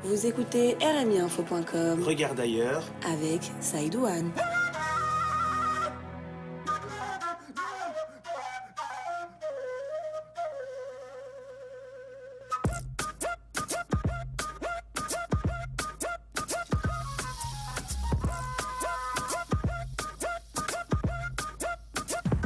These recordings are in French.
Vous écoutez rmiinfo.com. Regarde ailleurs avec Saïdouane.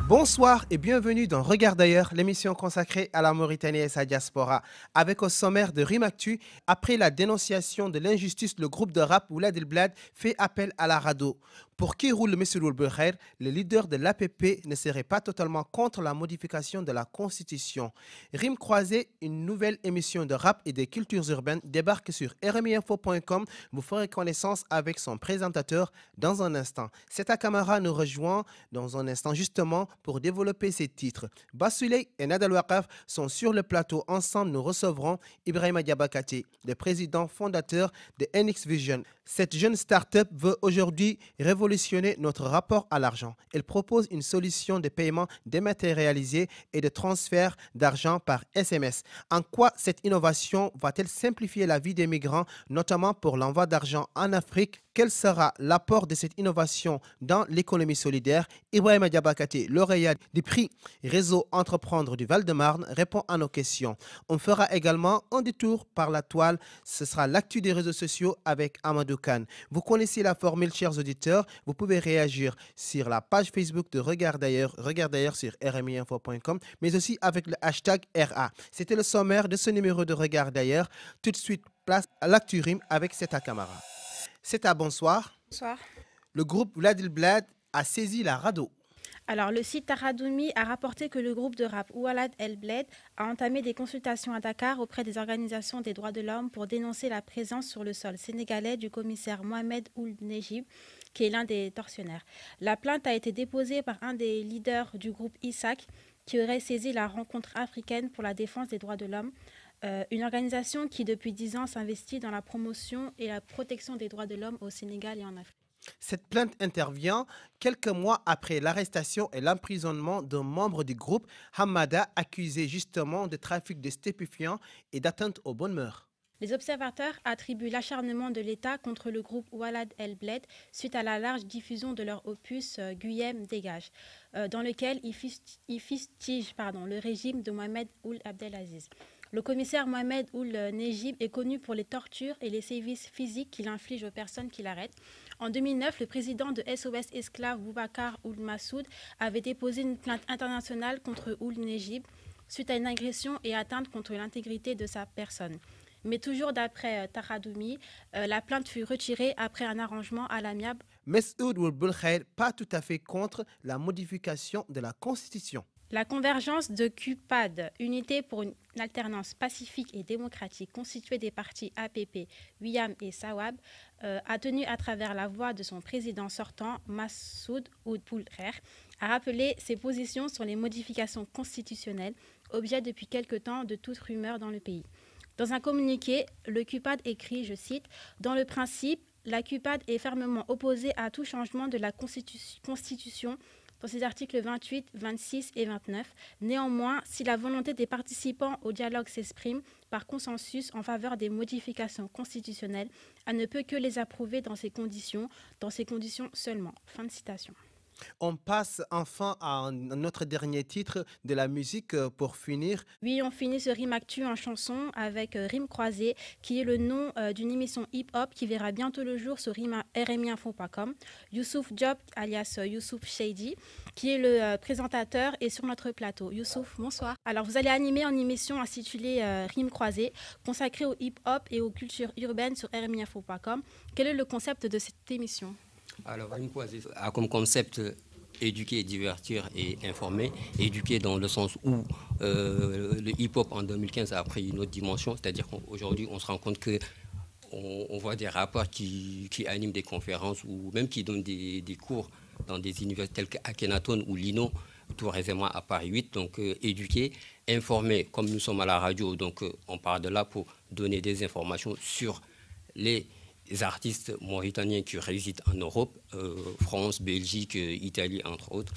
Bonsoir et bienvenue dans Regarde ailleurs, l'émission consacrée à la Mauritanie et sa diaspora. Avec au sommaire de RIM-Actu, après la dénonciation de l'injustice, le groupe de rap Oulad El Bled fait appel à la RADDHO. Pour qui roule M. Loulbekher, le leader de l'APP ne serait pas totalement contre la modification de la Constitution. RIM Croisé, une nouvelle émission de rap et de cultures urbaines, débarque sur rmiinfo.com. Vous ferez connaissance avec son présentateur dans un instant. Seta Camara nous rejoint dans un instant justement pour développer ses titres. Bassouley et Nadal Wakaf sont sur le plateau. Ensemble, nous recevrons Ibrahima Diabakate, le président fondateur de NX Vision. Cette jeune start-up veut aujourd'hui révolutionner notre rapport à l'argent. Elle propose une solution de paiement dématérialisé et de transfert d'argent par SMS. En quoi cette innovation va-t-elle simplifier la vie des migrants, notamment pour l'envoi d'argent en Afrique? Quel sera l'apport de cette innovation dans l'économie solidaire? Ibrahima Diabakate, lauréat du prix Réseau Entreprendre du Val-de-Marne, répond à nos questions. On fera également un détour par la toile. Ce sera l'actu des réseaux sociaux avec Amadou Khan. Vous connaissez la formule, chers auditeurs. Vous pouvez réagir sur la page Facebook de Regarde ailleurs sur rmiinfo.com, mais aussi avec le hashtag RA. C'était le sommaire de ce numéro de Regarde ailleurs. Tout de suite, place à l'actu RIM avec Seta Camara. Seta, bonsoir. Bonsoir. Le groupe Oulad El Bled a saisi la RADDHO. Alors, le site Taradoumi a rapporté que le groupe de rap Oulad El Bled a entamé des consultations à Dakar auprès des organisations des droits de l'homme pour dénoncer la présence sur le sol sénégalais du commissaire Mohamed Ould Nejib, qui est l'un des tortionnaires. La plainte a été déposée par un des leaders du groupe ISAC, qui aurait saisi la rencontre africaine pour la défense des droits de l'homme, une organisation qui, depuis 10 ans, s'investit dans la promotion et la protection des droits de l'homme au Sénégal et en Afrique. Cette plainte intervient quelques mois après l'arrestation et l'emprisonnement d'un membre du groupe, Hamada, accusé justement de trafic de stupéfiants et d'atteinte aux bonnes mœurs. Les observateurs attribuent l'acharnement de l'État contre le groupe Oulad El Bled suite à la large diffusion de leur opus Guyem Dégage, dans lequel ils fustigent le régime de Mohamed Ould Abdelaziz. Le commissaire Mohamed Ould Nejib est connu pour les tortures et les sévices physiques qu'il inflige aux personnes qui l'arrêtent. En 2009, le président de SOS Esclaves, Boubacar Ould Massoud, avait déposé une plainte internationale contre Ould Nejib suite à une agression et atteinte contre l'intégrité de sa personne. Mais toujours d'après Taradoumi, la plainte fut retirée après un arrangement à l'amiable. Messoud Loulbekher, pas tout à fait contre la modification de la Constitution. La convergence de CUPAD, Unité pour une alternance pacifique et démocratique constituée des partis APP, WIAM et SAWAB, a tenu à travers la voix de son président sortant, Massoud Ould Boulkher, à rappeler ses positions sur les modifications constitutionnelles, objet depuis quelque temps de toute rumeur dans le pays. Dans un communiqué, le CUPAD écrit, je cite, « Dans le principe, la CUPAD est fermement opposée à tout changement de la Constitution dans ses articles 28, 26 et 29. Néanmoins, si la volonté des participants au dialogue s'exprime par consensus en faveur des modifications constitutionnelles, elle ne peut que les approuver dans ces conditions seulement. » Fin de citation. On passe enfin à notre dernier titre de la musique pour finir. Oui, on finit ce RIM-Actu en chanson avec RIM Croisé, qui est le nom d'une émission hip-hop qui verra bientôt le jour sur rmiinfo.com. Youssouf Diop, alias Youssouf Shady, qui est le présentateur, est sur notre plateau. Youssouf, bonsoir. Alors, vous allez animer une émission intitulée RIM Croisé, consacrée au hip-hop et aux cultures urbaines sur rmiinfo.com. Quel est le concept de cette émission ? Alors, RIM Croisé a comme concept éduquer, divertir et informer. Éduquer dans le sens où le hip-hop en 2015 a pris une autre dimension, c'est-à-dire qu'aujourd'hui, on se rend compte qu'on voit des rappeurs qui animent des conférences ou même qui donnent des cours dans des universités telles qu'Akhenaton ou Lino, tout récemment à Paris 8. Donc, éduquer, informer, comme nous sommes à la radio, donc on part de là pour donner des informations sur les artistes mauritaniens qui résident en Europe, France, Belgique, Italie, entre autres,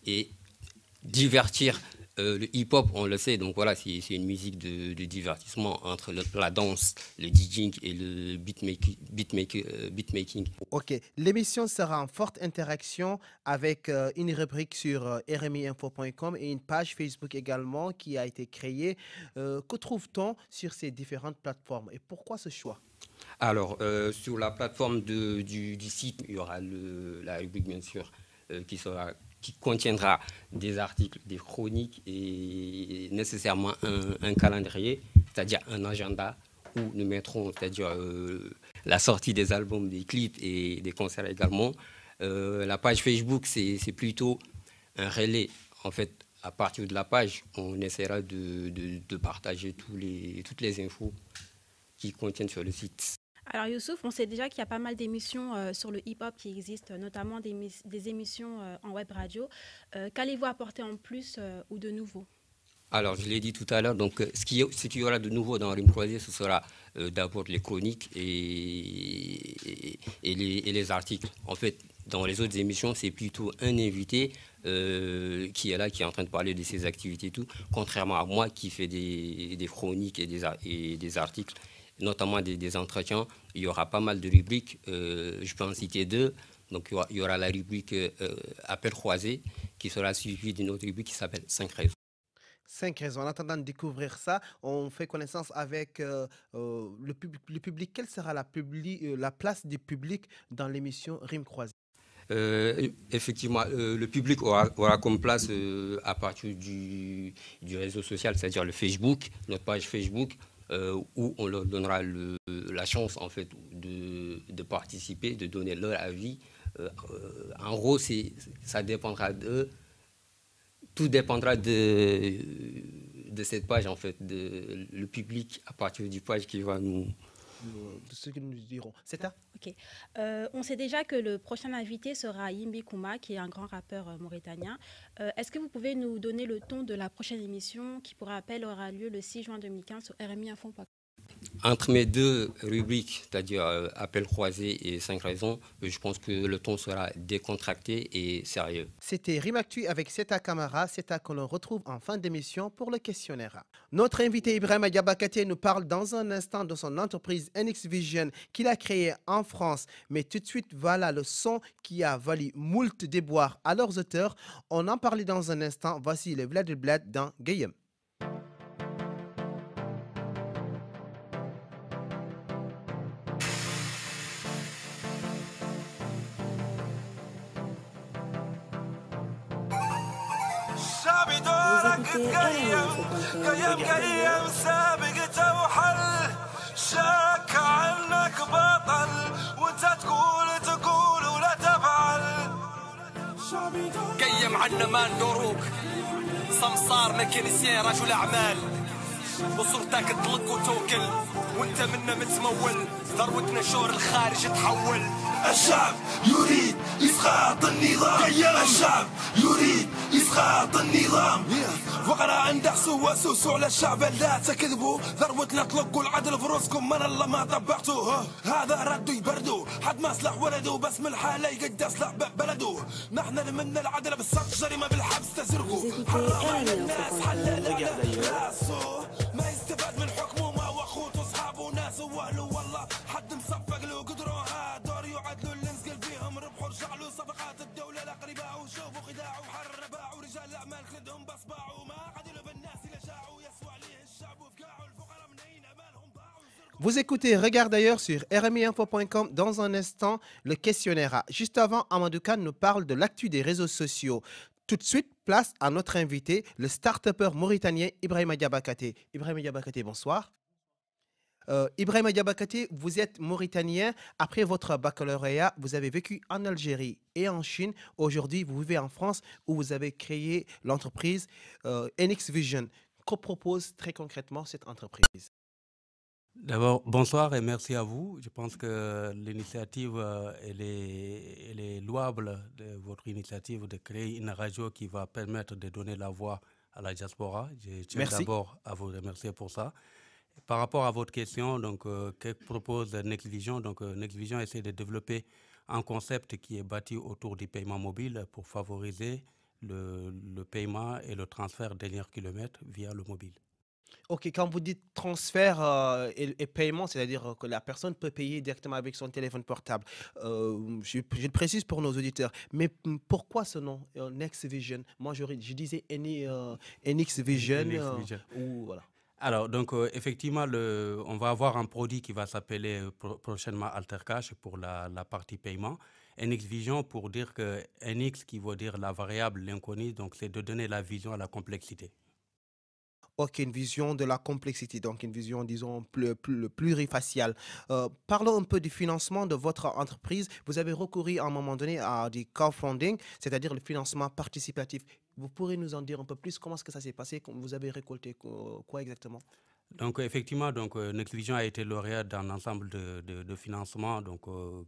et divertir Le hip-hop, on le sait, donc voilà, c'est une musique de divertissement entre la danse, le DJing et le beatmaking. Ok, l'émission sera en forte interaction avec une rubrique sur rmiinfo.com et une page Facebook également qui a été créée. Que trouve-t-on sur ces différentes plateformes et pourquoi ce choix? Alors, sur la plateforme du site, il y aura la rubrique, bien sûr, qui contiendra des articles, des chroniques et nécessairement un calendrier, c'est-à-dire un agenda où nous mettrons, c'est-à-dire la sortie des albums, des clips et des concerts également. La page Facebook, c'est plutôt un relais. En fait, à partir de la page, on essaiera de partager toutes les infos qui contiennent sur le site. Alors Youssouf, on sait déjà qu'il y a pas mal d'émissions sur le hip-hop qui existent, notamment des émissions en web radio. Qu'allez-vous apporter en plus ou de nouveau? Alors, je l'ai dit tout à l'heure, donc ce qu'il y aura de nouveau dans Rime Croisée, ce sera d'abord les chroniques et les articles. En fait, dans les autres émissions, c'est plutôt un invité qui est là, qui est en train de parler de ses activités et tout, contrairement à moi qui fais des chroniques et des articles, notamment des entretiens. Il y aura pas mal de rubriques, je peux en citer deux. Donc il y aura la rubrique Appel croisé qui sera suivie d'une autre rubrique qui s'appelle 5 raisons. 5 raisons. En attendant de découvrir ça, on fait connaissance avec le public. Quelle sera la place du public dans l'émission Rime Croisée? Effectivement, le public aura comme place à partir du réseau social, c'est-à-dire le Facebook, notre page Facebook, où on leur donnera la chance en fait de participer, de donner leur avis. En gros, ça dépendra d'eux. Tout dépendra de cette page, en fait, le public à partir du page qui va nous... De ce que nous dirons. C'est ça? Ok. On sait déjà que le prochain invité sera Yimbi Kouma, qui est un grand rappeur mauritanien. Est-ce que vous pouvez nous donner le ton de la prochaine émission qui, pour rappel, aura lieu le 6 juin 2015 sur rmiinfo.com? Entre mes deux rubriques, c'est-à-dire Appel croisé et 5 raisons, je pense que le ton sera décontracté et sérieux. C'était Rime Actu avec Seta Camara, Seta que l'on retrouve en fin d'émission pour le questionnaire. Notre invité Ibrahima Diabakate nous parle dans un instant de son entreprise NX Vision qu'il a créée en France. Mais tout de suite, voilà le son qui a valu moult déboires à leurs auteurs. On en parlait dans un instant. Voici le Vlad Blad dans Gayem. rmiinfo.com. سابقته وحل شك عنك بطل وانت تقول ولا تفعل قيم عنا ما ندوروك سمسار ميكانيسيان رجل اعمال وصورتك تطلق وتوكل وانت منا متمول ثروتنا شور الخارج تحول الشعب يريد اسقاط النظام الشعب يريد اسقاط النظام فقرا عنده سوسوا على الشعب لا تكذبوا ثروتنا طلقوا العدل في روسكم من الله ما طبقتوه هذا ردوا يبردوا حد ما صلح ولده بس من الحاله يقد اصلح بلده نحن اللي من العدل بالصرف جريمه بالحبس تزرقوا حرام الناس حلال راسه ما يستفاد من حكمه ما هو اخوته اصحابه وناس واهله والله حد مصفق له قدروها دور يعدلوا اللي نسقل فيهم ربحوا رجع له صفقات الدوله الاقرباء وشوفوا خداع وحرباء ورجال الاعمال خدهم باصبعوا ما عدلوا بالناس اللي شاعوا يسوى عليه الشعب وفقاعوا الفقراء منين امالهم ضاعوا. Vous écoutez Regard d'ailleurs sur rmiinfo.com. Dans un instant, le questionnaire. Juste avant, Amadou Khan nous parle de l'actu des réseaux sociaux. Tout de suite, place à notre invité, le start-upper mauritanien Ibrahima Diabakate. Ibrahima Diabakate, bonsoir. Ibrahima Diabakate, vous êtes mauritanien. Après votre baccalauréat, vous avez vécu en Algérie et en Chine. Aujourd'hui, vous vivez en France où vous avez créé l'entreprise NX Vision. Que propose très concrètement cette entreprise? D'abord, bonsoir et merci à vous. Je pense que l'initiative, elle est louable, de votre initiative de créer une radio qui va permettre de donner la voix à la diaspora. Je tiens d'abord à vous remercier pour ça. Par rapport à votre question, donc, que propose Next Vision? Donc, Next Vision essaie de développer un concept qui est bâti autour du paiement mobile pour favoriser le paiement et le transfert dernier kilomètre via le mobile. Ok, quand vous dites transfert et paiement, c'est-à-dire que la personne peut payer directement avec son téléphone portable. Je le précise pour nos auditeurs. Mais pourquoi ce nom, Next Vision? Moi, je disais NX Vision. NX Vision. Ou voilà. Alors, donc, effectivement, on va avoir un produit qui va s'appeler prochainement Altercash pour la partie paiement. NX Vision pour dire que NX, qui veut dire la variable, l'inconnu, donc c'est de donner la vision à la complexité. Ok, une vision de la complexité, donc une vision, disons, plurifaciale. Parlons un peu du financement de votre entreprise. Vous avez recouru à un moment donné à du crowdfunding, c'est-à-dire le financement participatif. Vous pourrez nous en dire un peu plus? Comment est-ce que ça s'est passé? Vous avez récolté quoi exactement? Donc, effectivement, Next Vision a été lauréat d'un ensemble de financements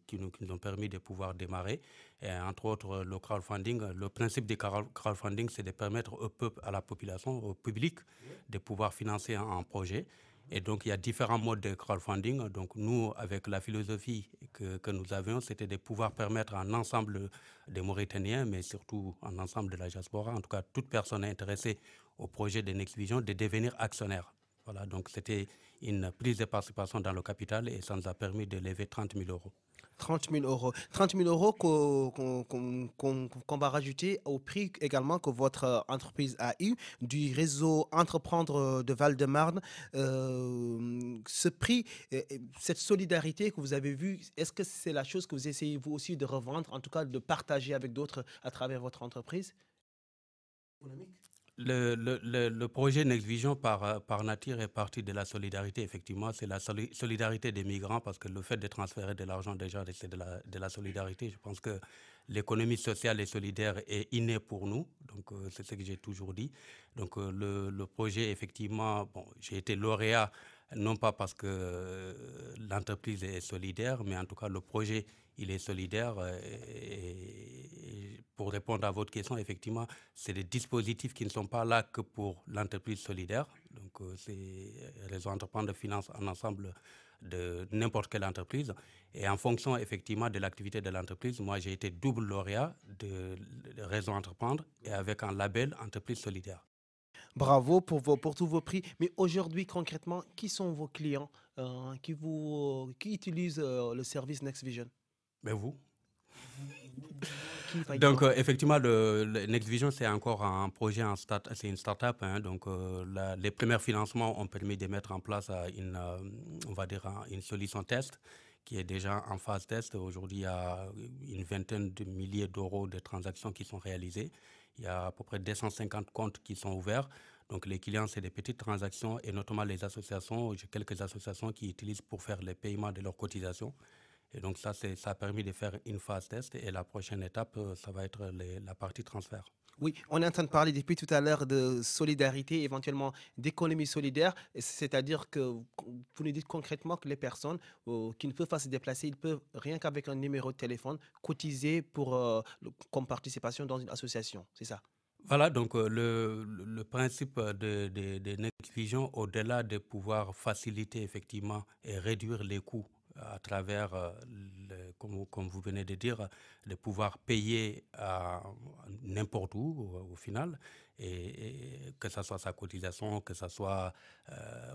qui nous ont permis de pouvoir démarrer. Et entre autres, le crowdfunding. Le principe du crowdfunding, c'est de permettre au peuple, à la population, au public, de pouvoir financer un projet. Et donc, il y a différents modes de crowdfunding. Donc, nous, avec la philosophie que nous avions, c'était de pouvoir permettre à un ensemble des Mauritaniens, mais surtout un ensemble de la diaspora, en tout cas toute personne intéressée au projet de Next Vision, de devenir actionnaire. Voilà, donc c'était une prise de participation dans le capital et ça nous a permis de lever 30 000 euros. 30 000 euros. 30 000 euros qu'on va rajouter au prix également que votre entreprise a eu du réseau Entreprendre de Val-de-Marne. Ce prix, cette solidarité que vous avez vue, est-ce que c'est la chose que vous essayez vous aussi de revendre, en tout cas de partager avec d'autres à travers votre entreprise? Le projet Next Vision, par nature, est parti de la solidarité. Effectivement, c'est la solidarité des migrants parce que le fait de transférer de l'argent, déjà, c'est de la solidarité. Je pense que l'économie sociale et solidaire est innée pour nous. Donc, c'est ce que j'ai toujours dit. Donc, le projet, effectivement, bon, j'ai été lauréat, non pas parce que l'entreprise est solidaire, mais en tout cas, le projet, il est solidaire. Et pour répondre à votre question, effectivement, c'est des dispositifs qui ne sont pas là que pour l'entreprise solidaire. Donc, c'est Réseau Entreprendre finance un ensemble de n'importe quelle entreprise. Et en fonction, effectivement, de l'activité de l'entreprise, moi, j'ai été double lauréat de Réseau Entreprendre et avec un label Entreprise solidaire. Bravo pour tous vos prix. Mais aujourd'hui, concrètement, qui sont vos clients qui utilisent le service Next Vision? Ben vous. Donc, effectivement, le Next Vision, c'est encore un projet, c'est une start-up. Hein, donc, les premiers financements ont permis de mettre en place une solution test qui est déjà en phase test. Aujourd'hui, il y a une vingtaine de milliers d'euros de transactions qui sont réalisées. Il y a à peu près 250 comptes qui sont ouverts. Donc, les clients, c'est des petites transactions et notamment les associations. J'ai quelques associations qui utilisent pour faire les paiements de leurs cotisations. Et donc, ça a permis de faire une phase test. Et la prochaine étape, ça va être la partie transfert. Oui, on est en train de parler depuis tout à l'heure de solidarité, éventuellement d'économie solidaire. C'est-à-dire que vous nous dites concrètement que les personnes qui ne peuvent pas se déplacer, ils peuvent, rien qu'avec un numéro de téléphone, cotiser comme participation dans une association. C'est ça? Voilà, donc le principe de Next Vision, au-delà de pouvoir faciliter effectivement et réduire les coûts à travers, comme vous venez de dire, de pouvoir payer n'importe où au final, et que ce soit sa cotisation, que ce soit,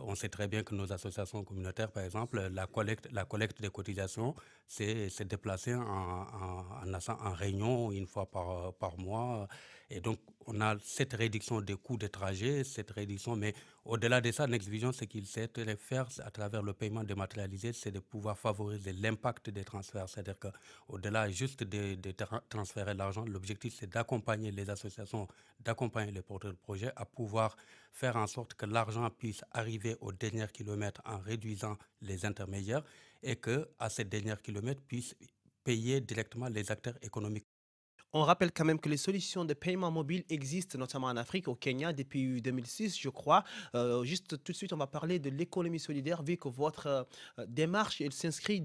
on sait très bien que nos associations communautaires, par exemple, la collecte des cotisations, c'est se déplacer en réunion une fois par mois. Et donc, on a cette réduction des coûts de trajet, cette réduction, mais au-delà de ça, Next Vision, ce qu'il sait faire à travers le paiement dématérialisé, c'est de pouvoir favoriser l'impact des transferts. C'est-à-dire qu'au-delà juste de transférer l'argent, l'objectif, c'est d'accompagner les associations, d'accompagner les porteurs de projets à pouvoir faire en sorte que l'argent puisse arriver au dernier kilomètre en réduisant les intermédiaires et qu'à ces derniers kilomètres puissent payer directement les acteurs économiques. On rappelle quand même que les solutions de paiement mobile existent, notamment en Afrique, au Kenya, depuis 2006, je crois. Juste tout de suite, on va parler de l'économie solidaire, vu que votre démarche, elle s'inscrit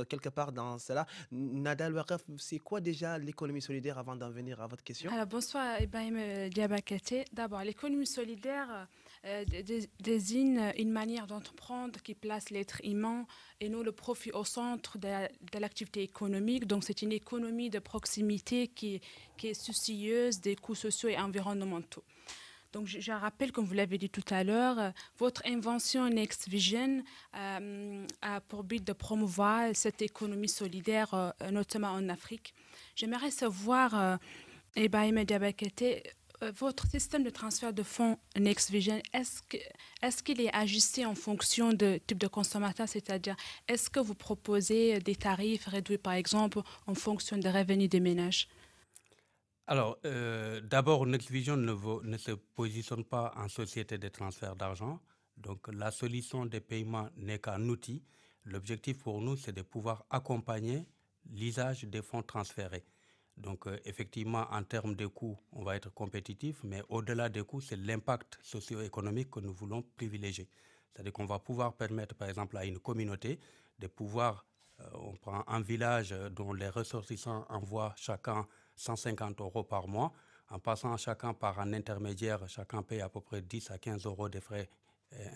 quelque part dans cela. Nadal Waref, c'est quoi déjà l'économie solidaire avant d'en venir à votre question? Alors, bonsoir, Ibrahim Diabakete. D'abord, l'économie solidaire, désigne une manière d'entreprendre qui place l'être humain et non le profit au centre de l'activité économique. Donc c'est une économie de proximité qui est soucieuse des coûts sociaux et environnementaux. Donc, je rappelle, comme vous l'avez dit tout à l'heure, votre invention Next Vision a pour but de promouvoir cette économie solidaire, notamment en Afrique. J'aimerais savoir, Ibrahima Diabakete, votre système de transfert de fonds Next Vision, est-ce qu'il est ajusté en fonction de type de consommateur, c'est-à-dire est-ce que vous proposez des tarifs réduits, par exemple, en fonction des revenus des ménages? Alors, d'abord, Next Vision ne se positionne pas en société de transfert d'argent. Donc, la solution de paiement n'est qu'un outil. L'objectif pour nous, c'est de pouvoir accompagner l'usage des fonds transférés. Donc, effectivement, en termes de coûts, on va être compétitif, mais au-delà des coûts, c'est l'impact socio-économique que nous voulons privilégier. C'est-à-dire qu'on va pouvoir permettre, par exemple, à une communauté de pouvoir, on prend un village dont les ressortissants envoient chacun 150 € par mois, en passant chacun par un intermédiaire, chacun paye à peu près 10 à 15 € de frais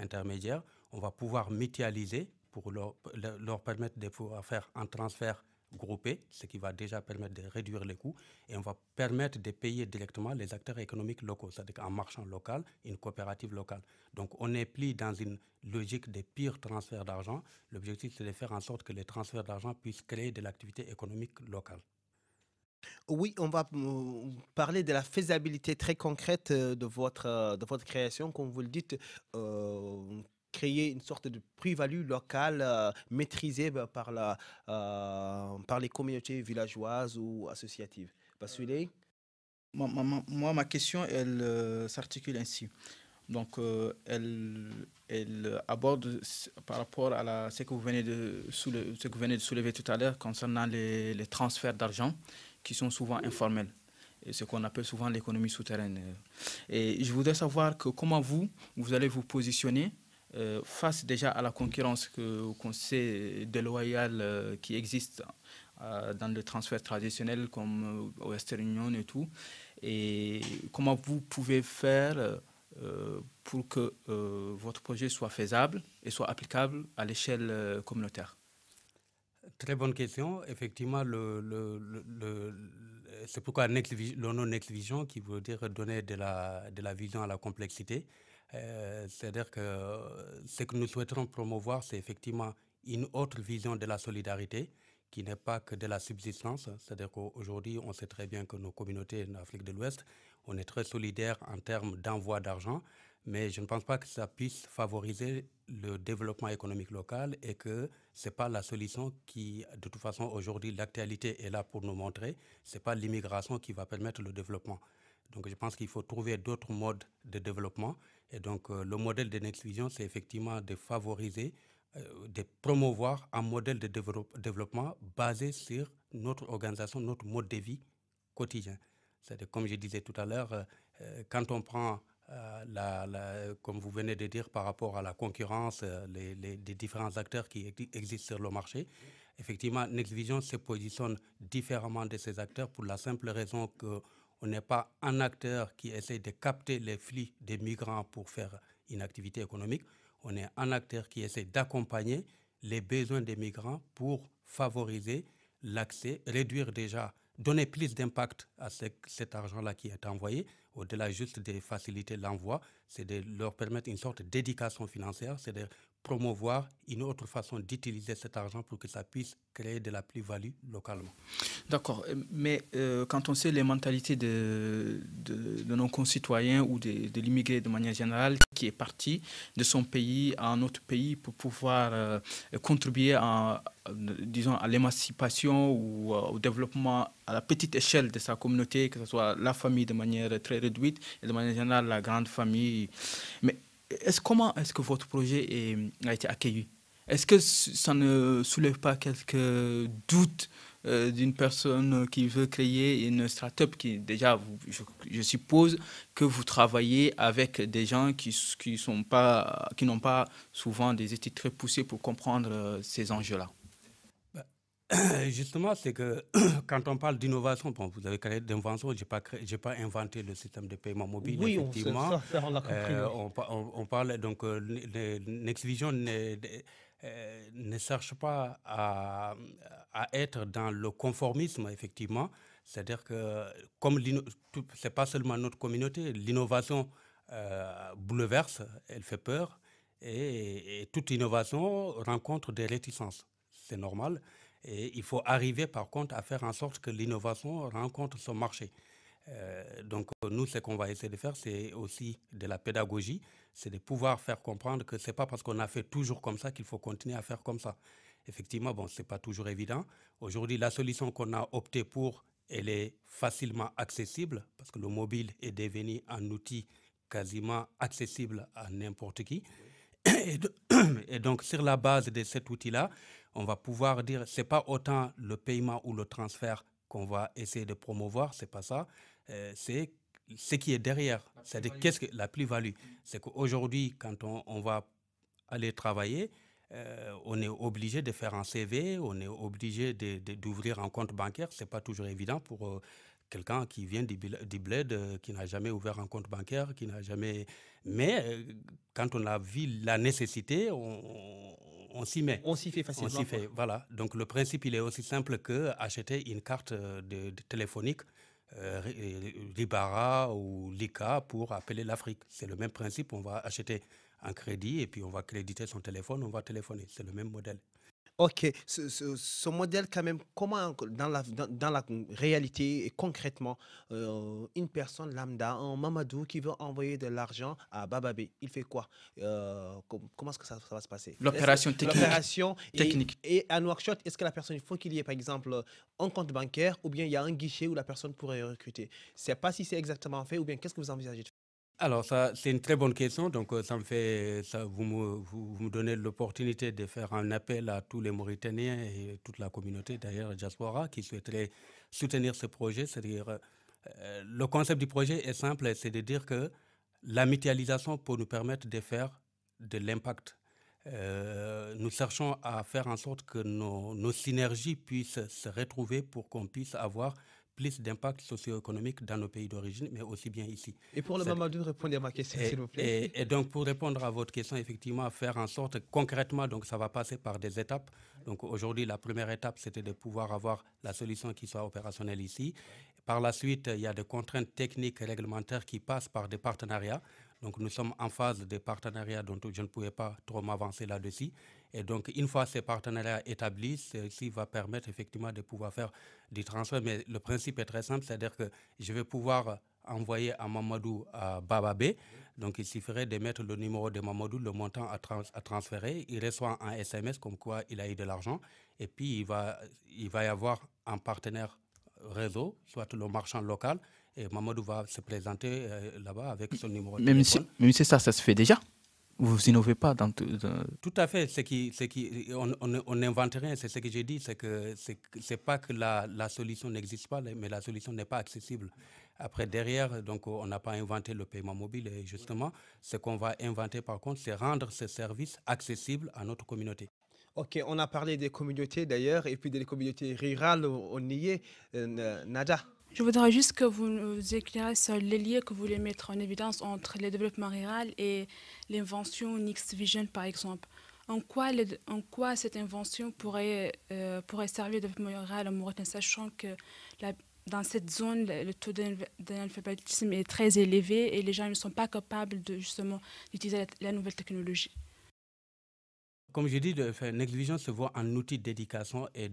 intermédiaires. On va pouvoir mutualiser pour leur permettre de pouvoir faire un transfert groupé, ce qui va déjà permettre de réduire les coûts, et on va permettre de payer directement les acteurs économiques locaux, c'est-à-dire un marchand local, une coopérative locale. Donc on n'est plus dans une logique de pur transfert d'argent. L'objectif, c'est de faire en sorte que les transferts d'argent puissent créer de l'activité économique locale. Oui, on va parler de la faisabilité très concrète de votre création. Comme vous le dites, créer une sorte de plus-value locale maîtrisée par les communautés villageoises ou associatives. Bassouley? Moi, ma question, elle s'articule ainsi. Donc, elle aborde par rapport à ce que vous venez de soulever tout à l'heure concernant les transferts d'argent qui sont souvent informels, et ce qu'on appelle souvent l'économie souterraine. Et je voudrais savoir comment vous allez vous positionner face déjà à la concurrence qu'on sait déloyale qui existe dans le transfert traditionnel comme Western Union et tout, et comment vous pouvez faire pour que votre projet soit faisable et soit applicable à l'échelle communautaire? Très bonne question. Effectivement, c'est pourquoi le nom Next Vision, qui veut dire donner de la vision à la complexité. C'est-à-dire que ce que nous souhaiterons promouvoir, c'est effectivement une autre vision de la solidarité qui n'est pas que de la subsistance. C'est-à-dire qu'aujourd'hui, on sait très bien que nos communautés en Afrique de l'Ouest, on est très solidaires en termes d'envoi d'argent, mais je ne pense pas que ça puisse favoriser le développement économique local et que ce n'est pas la solution qui, de toute façon, aujourd'hui, l'actualité est là pour nous montrer, ce n'est pas l'immigration qui va permettre le développement. Donc, je pense qu'il faut trouver d'autres modes de développement. Et donc, le modèle de Next Vision, c'est effectivement de favoriser, de promouvoir un modèle de développement basé sur notre organisation, notre mode de vie quotidien. C'est-à-dire, comme je disais tout à l'heure, quand on prend comme vous venez de dire, par rapport à la concurrence des différents acteurs qui existent sur le marché, effectivement, Next Vision se positionne différemment de ces acteurs pour la simple raison qu'on n'est pas un acteur qui essaie de capter les flux des migrants pour faire une activité économique. On est un acteur qui essaie d'accompagner les besoins des migrants pour favoriser l'accès, réduire déjà, donner plus d'impact à cet argent-là qui est envoyé, au-delà juste de faciliter l'envoi, c'est de leur permettre une sorte d'éducation financière, c'est de promouvoir une autre façon d'utiliser cet argent pour que ça puisse créer de la plus-value localement. D'accord, mais quand on sait les mentalités de nos concitoyens ou de l'immigré de manière générale qui est parti de son pays à un autre pays pour pouvoir contribuer à l'émancipation ou au développement à la petite échelle de sa communauté, que ce soit la famille de manière très réduite et de manière générale la grande famille. Mais comment est-ce que votre projet a été accueilli? Est-ce que ça ne soulève pas quelques doutes d'une personne qui veut créer une start-up qui, déjà, je suppose que vous travaillez avec des gens qui n'ont pas souvent des études très poussées pour comprendre ces enjeux-là? Justement, c'est que quand on parle d'innovation, bon, vous avez parlé d'invention, je n'ai pas inventé le système de paiement mobile, Oui, effectivement. on l'a compris. On parle, donc, Nextvision ne cherche pas à être dans le conformisme, effectivement. C'est-à-dire que, comme ce n'est pas seulement notre communauté, l'innovation bouleverse, elle fait peur, et toute innovation rencontre des réticences. C'est normal. Et il faut arriver, par contre, à faire en sorte que l'innovation rencontre son marché. Donc, nous, ce qu'on va essayer de faire, c'est aussi de la pédagogie, c'est de pouvoir faire comprendre que ce n'est pas parce qu'on a fait toujours comme ça qu'il faut continuer à faire comme ça. Effectivement, bon, ce n'est pas toujours évident. Aujourd'hui, la solution qu'on a optée pour, elle est facilement accessible, parce que le mobile est devenu un outil quasiment accessible à n'importe qui. Et donc, sur la base de cet outil-là, on va pouvoir dire, ce n'est pas autant le paiement ou le transfert qu'on va essayer de promouvoir, ce n'est pas ça. C'est ce qui est derrière. C'est-à-dire, qu'est-ce que la plus-value? C'est qu'aujourd'hui, quand on va aller travailler, on est obligé de faire un CV, on est obligé d'ouvrir un compte bancaire. Ce n'est pas toujours évident pour quelqu'un qui vient du bled, qui n'a jamais ouvert un compte bancaire, qui n'a jamais... Mais quand on a vu la nécessité, on s'y met. On s'y fait facilement. On s'y fait, voilà. Donc le principe, il est aussi simple que acheter une carte de téléphonique, Libara ou Lika pour appeler l'Afrique. C'est le même principe, on va acheter un crédit et puis on va créditer son téléphone, on va téléphoner. C'est le même modèle. Ok, ce modèle quand même, comment dans la réalité et concrètement, une personne lambda, un Mamadou qui veut envoyer de l'argent à Bababé, il fait quoi? Comment est-ce que ça va se passer? L'opération technique. L'opération et à Nouakchott, est-ce que la personne, il faut qu'il y ait par exemple un compte bancaire ou bien il y a un guichet où la personne pourrait recruter? Je ne sais pas si c'est exactement fait ou bien qu'est-ce que vous envisagez de faire? Alors, ça, c'est une très bonne question. Donc, vous me donnez l'opportunité de faire un appel à tous les Mauritaniens et toute la communauté, d'ailleurs, diaspora, qui souhaiteraient soutenir ce projet. C'est-à-dire, le concept du projet est simple, c'est de dire que la mutualisation peut nous permettre de faire de l'impact. Nous cherchons à faire en sorte que nos synergies puissent se retrouver pour qu'on puisse avoir plus d'impact socio-économique dans nos pays d'origine, mais aussi bien ici. Et pour le Mamadou, répondez à ma question, s'il vous plaît. Et donc, pour répondre à votre question, effectivement, faire en sorte, concrètement, donc ça va passer par des étapes. Donc, aujourd'hui, la première étape, c'était de pouvoir avoir la solution qui soit opérationnelle ici. Par la suite, il y a des contraintes techniques et réglementaires qui passent par des partenariats. Donc, nous sommes en phase de partenariats dont je ne pouvais pas trop m'avancer là-dessus. Et donc, une fois ces partenariats établis, ceci va permettre effectivement de pouvoir faire du transfert. Mais le principe est très simple, c'est-à-dire que je vais pouvoir envoyer à Mamadou à Bababé. Donc, il suffirait de mettre le numéro de Mamadou, le montant à transférer. Il reçoit un SMS comme quoi il a eu de l'argent. Et puis, il va y avoir un partenaire réseau, soit le marchand local. Et Mamadou va se présenter là-bas avec son numéro de téléphone. Mais ça se fait déjà. Vous n'innovez pas dans tout. Tout à fait. On n'invente rien. C'est ce que j'ai dit. C'est pas que la solution n'existe pas, mais la solution n'est pas accessible. Après, derrière, donc, on n'a pas inventé le paiement mobile. Et justement, ce qu'on va inventer, par contre, c'est rendre ce service accessible à notre communauté. Ok, on a parlé des communautés d'ailleurs, et puis des communautés rurales, on y est. Nada? Je voudrais juste que vous nous éclairez sur les liens que vous voulez mettre en évidence entre le développement rural et l'invention Nextvision, par exemple. En quoi cette invention pourrait servir au développement rural en Mauritanie, sachant que dans cette zone, le taux d'analphabétisme est très élevé et les gens ne sont pas capables justement d'utiliser la nouvelle technologie. Comme je dis, Nextvision se voit un outil d'éducation et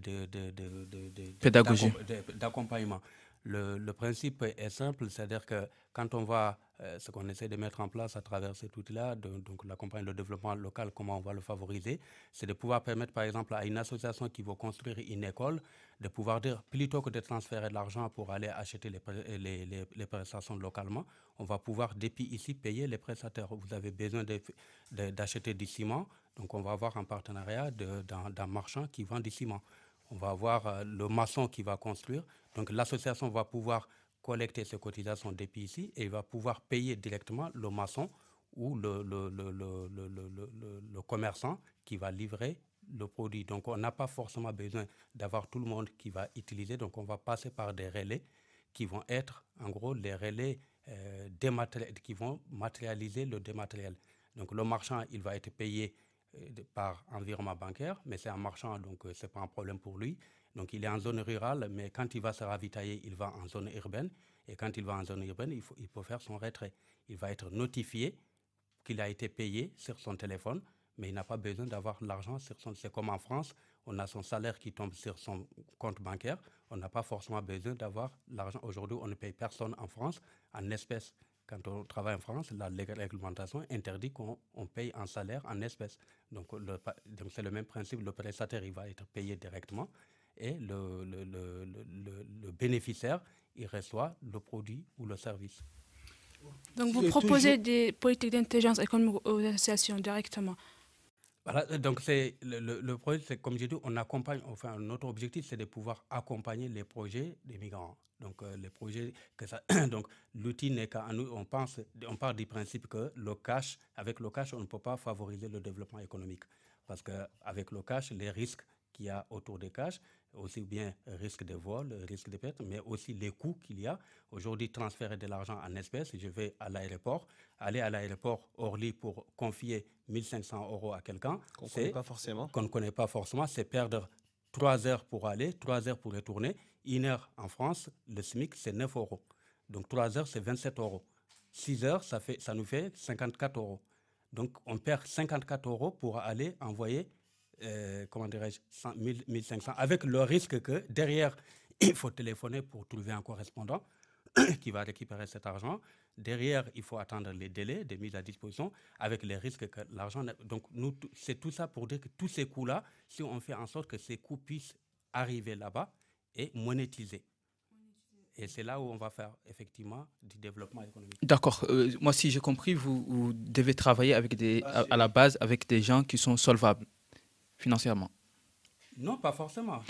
pédagogie, d'accompagnement. Le principe est simple, c'est-à-dire que quand on va, ce qu'on essaie de mettre en place à travers cet outil-là, donc l'accompagnement, le développement local, comment on va le favoriser, c'est de pouvoir permettre par exemple à une association qui veut construire une école, de pouvoir dire, plutôt que de transférer de l'argent pour aller acheter les prestations localement, on va pouvoir depuis ici payer les prestataires. Vous avez besoin d'acheter du ciment, donc on va avoir un partenariat d'un marchand qui vend du ciment. On va avoir le maçon qui va construire. Donc l'association va pouvoir collecter ses cotisations depuis ici et il va pouvoir payer directement le maçon ou le commerçant qui va livrer le produit. Donc, on n'a pas forcément besoin d'avoir tout le monde qui va utiliser. Donc, on va passer par des relais qui vont être, en gros, les relais qui vont matérialiser le dématériel. Donc, le marchand, il va être payé par environnement bancaire, mais c'est un marchand, donc ce n'est pas un problème pour lui. Donc, il est en zone rurale, mais quand il va se ravitailler, il va en zone urbaine. Et quand il va en zone urbaine, il peut faire son retrait. Il va être notifié qu'il a été payé sur son téléphone, mais il n'a pas besoin d'avoir l'argent sur son... C'est comme en France, on a son salaire qui tombe sur son compte bancaire. On n'a pas forcément besoin d'avoir l'argent. Aujourd'hui, on ne paye personne en France en espèces. Quand on travaille en France, la réglementation interdit qu'on paye un salaire en espèces. Donc c'est le même principe. Le prestataire, il va être payé directement et le bénéficiaire, il reçoit le produit ou le service. Donc vous proposez des politiques d'intelligence économique aux associations directement. Voilà, donc le projet, c'est comme j'ai dit, on accompagne, enfin notre objectif c'est de pouvoir accompagner les projets des migrants. Donc les projets que ça, donc l'outil n'est qu'à nous, on part du principe que avec le cash, on ne peut pas favoriser le développement économique. Parce qu'avec le cash, les risques qu'il y a autour des cash, aussi bien risque de vol, risque de perte, mais aussi les coûts qu'il y a. Aujourd'hui, transférer de l'argent en espèces, je vais à l'aéroport, aller à l'aéroport Orly pour confier 1 500 € à quelqu'un, qu'on ne connaît pas forcément, c'est perdre 3 heures pour aller, 3 heures pour retourner. 1 heure en France, le SMIC, c'est 9 €. Donc 3 heures, c'est 27 €. 6 heures, ça nous fait 54 €. Donc on perd 54 € pour aller envoyer comment dirais-je, 1 500, avec le risque que derrière, il faut téléphoner pour trouver un correspondant qui va récupérer cet argent. Derrière, il faut attendre les délais de mise à disposition avec les risques que l'argent... Donc, c'est tout ça pour dire que tous ces coûts-là, si on fait en sorte que ces coûts puissent arriver là-bas et monétiser. Et c'est là où on va faire effectivement du développement économique. D'accord. Moi, si j'ai compris, vous devez travailler avec à la base avec des gens qui sont solvables financièrement. Non, pas forcément.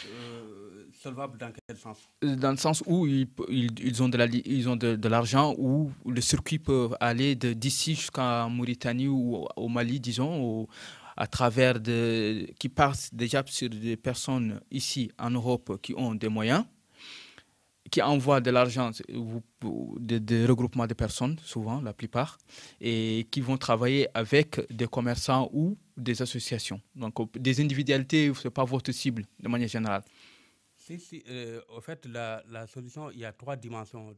Solvable dans quel sens? Dans le sens où ils ont de l'argent, où le circuit peut aller d'ici jusqu'en Mauritanie ou au Mali, disons, à travers qui passent déjà sur des personnes ici en Europe qui ont des moyens, qui envoient de l'argent, des regroupements de personnes, souvent, la plupart, et qui vont travailler avec des commerçants ou des associations. Donc, des individualités, ce n'est pas votre cible, de manière générale. Au fait, la solution, il y a 3 dimensions